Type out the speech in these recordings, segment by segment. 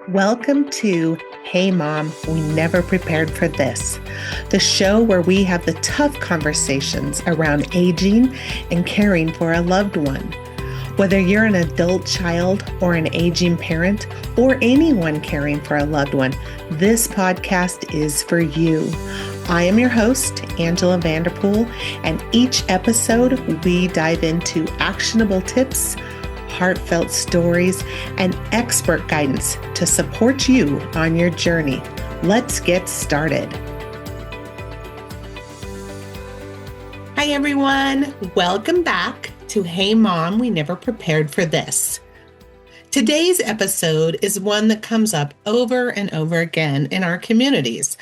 Welcome to Hey Mom, We Never Prepared for This, the show where we have the tough conversations around aging and caring for a loved one. Whether you're an adult child or an aging parent or anyone caring for a loved one, this podcast is for you. I am your host, Angela Vanderpool, and each episode we dive into actionable tips, heartfelt stories, and expert guidance to support you on your journey. Let's get started. Hi, everyone. Welcome back to Hey Mom, We Never Prepared for This. Today's episode is one that comes up over and over again in our communities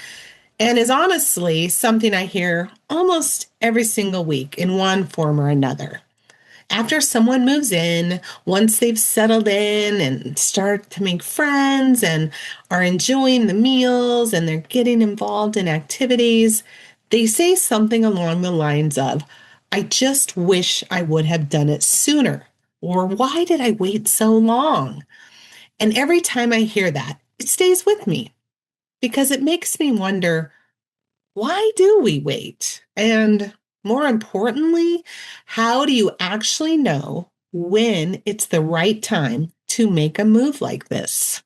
and is honestly something I hear almost every single week in one form or another. After someone moves in, once they've settled in and start to make friends and are enjoying the meals and they're getting involved in activities, they say something along the lines of, "I just wish I would have done it sooner," or "Why did I wait so long?" And every time I hear that, it stays with me because it makes me wonder, why do we wait? And more importantly, how do you actually know when it's the right time to make a move like this?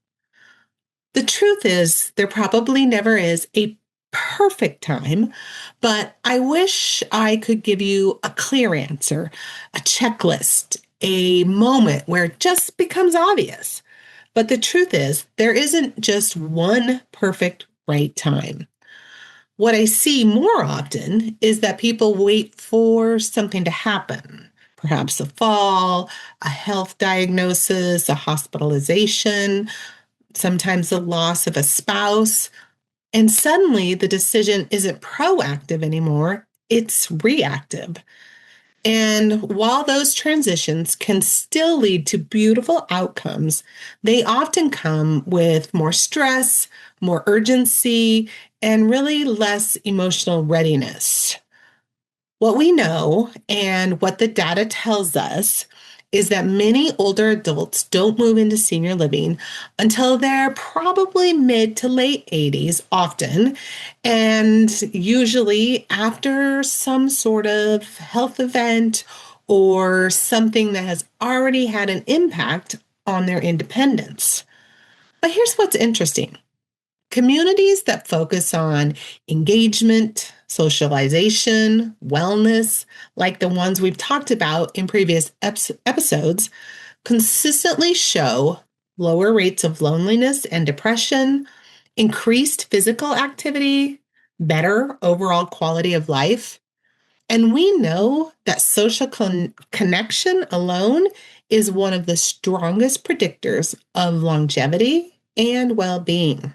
The truth is, there probably never is a perfect time, but I wish I could give you a clear answer, a checklist, a moment where it just becomes obvious. But the truth is, there isn't just one perfect right time. What I see more often is that people wait for something to happen, perhaps a fall, a health diagnosis, a hospitalization, sometimes the loss of a spouse, and suddenly the decision isn't proactive anymore, it's reactive. And while those transitions can still lead to beautiful outcomes, they often come with more stress, more urgency, and really less emotional readiness. What we know and what the data tells us is that many older adults don't move into senior living until they're probably mid to late 80s, often, and usually after some sort of health event or something that has already had an impact on their independence. But here's what's interesting. Communities that focus on engagement, socialization, wellness, like the ones we've talked about in previous episodes, consistently show lower rates of loneliness and depression, increased physical activity, better overall quality of life. And we know that social connection alone is one of the strongest predictors of longevity and well-being.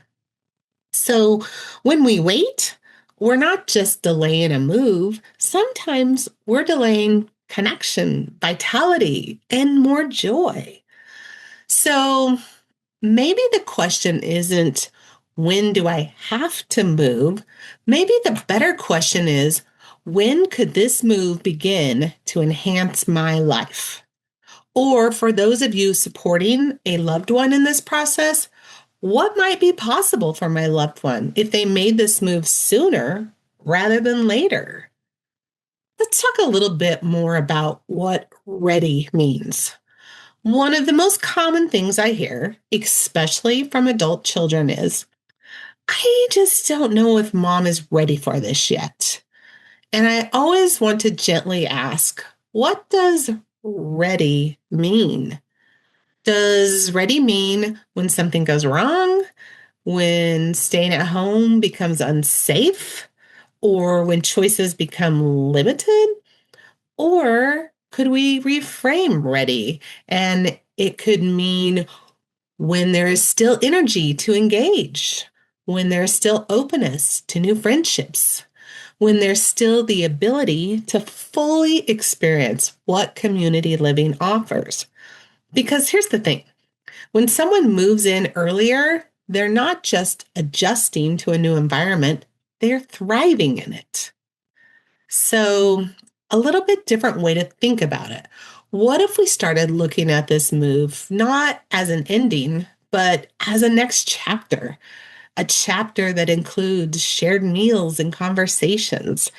So when we wait, we're not just delaying a move. Sometimes we're delaying connection, vitality, and more joy. So maybe the question isn't, when do I have to move? Maybe the better question is, when could this move begin to enhance my life? Or for those of you supporting a loved one in this process, what might be possible for my loved one if they made this move sooner rather than later? Let's talk a little bit more about what ready means. One of the most common things I hear, especially from adult children, is, "I just don't know if mom is ready for this yet." And I always want to gently ask, what does ready mean? Does ready mean when something goes wrong? When staying at home becomes unsafe, or when choices become limited? Or could we reframe ready? And it could mean when there is still energy to engage, when there's still openness to new friendships, when there's still the ability to fully experience what community living offers. Because here's the thing. When someone moves in earlier, they're not just adjusting to a new environment, they're thriving in it. So, a little bit different way to think about it. What if we started looking at this move not as an ending, but as a next chapter, a chapter that includes shared meals and conversations,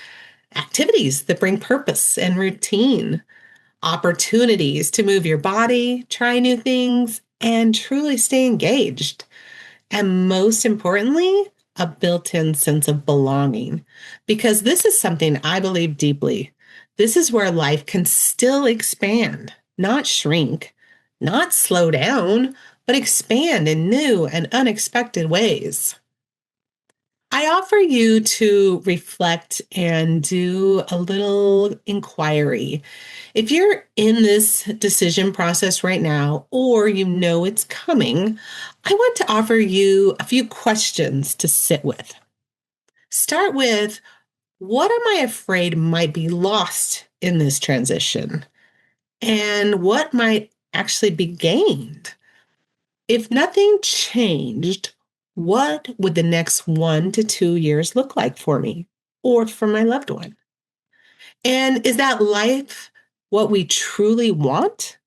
activities that bring purpose and routine, opportunities to move your body, try new things, and truly stay engaged. And most importantly, a built in sense of belonging. Because this is something I believe deeply. This is where life can still expand, not shrink, not slow down, but expand in new and unexpected ways. I offer you to reflect and do a little inquiry. If you're in this decision process right now, or you know it's coming, I want to offer you a few questions to sit with. Start with, what am I afraid might be lost in this transition? And what might actually be gained? If nothing changed, what would the next 1 to 2 years look like for me or for my loved one? And is that life what we truly want?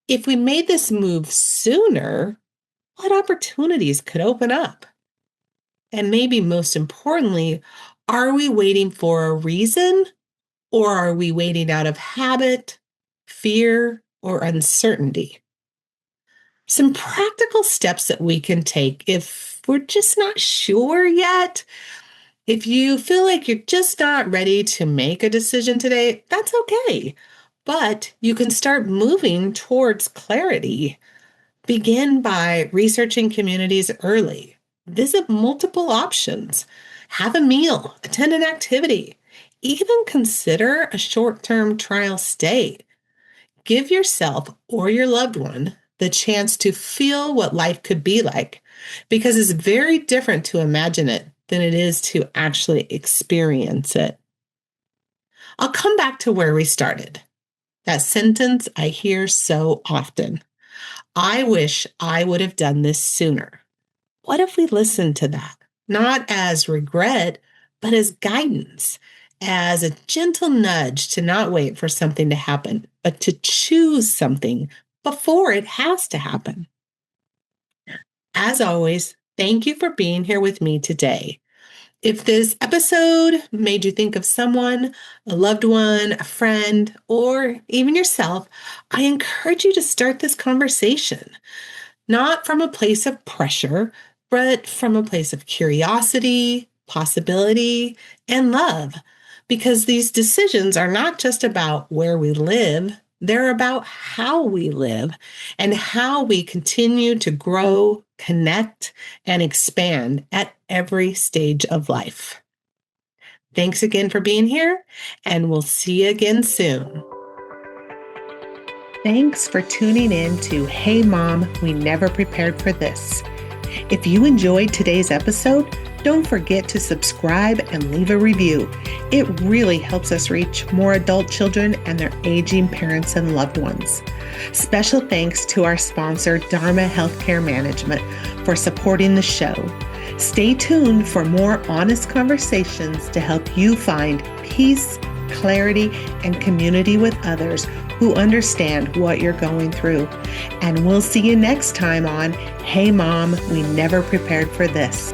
If we made this move sooner, what opportunities could open up? And maybe most importantly, are we waiting for a reason, or are we waiting out of habit, fear, or uncertainty? Some practical steps that we can take if we're just not sure yet. If you feel like you're just not ready to make a decision today, that's okay. But you can start moving towards clarity. Begin by researching communities early. Visit multiple options. Have a meal. Attend an activity. Even consider a short-term trial stay. Give yourself or your loved one the chance to feel what life could be like, because it's very different to imagine it than it is to actually experience it. I'll come back to where we started. That sentence I hear so often. I wish I would have done this sooner. What if we listened to that? Not as regret, but as guidance, as a gentle nudge to not wait for something to happen, but to choose something before it has to happen. As always, thank you for being here with me today. If this episode made you think of someone, a loved one, a friend, or even yourself, I encourage you to start this conversation, not from a place of pressure, but from a place of curiosity, possibility, and love. Because these decisions are not just about where we live, they're about how we live and how we continue to grow, connect, and expand at every stage of life. Thanks again for being here, and we'll see you again soon. Thanks for tuning in to Hey Mom, We Never Prepared for This. If you enjoyed today's episode, don't forget to subscribe and leave a review. It really helps us reach more adult children and their aging parents and loved ones. Special thanks to our sponsor, Dharma Healthcare Management, for supporting the show. Stay tuned for more honest conversations to help you find peace, clarity, and community with others who understand what you're going through. And we'll see you next time on Hey Mom, We Never Prepared for This.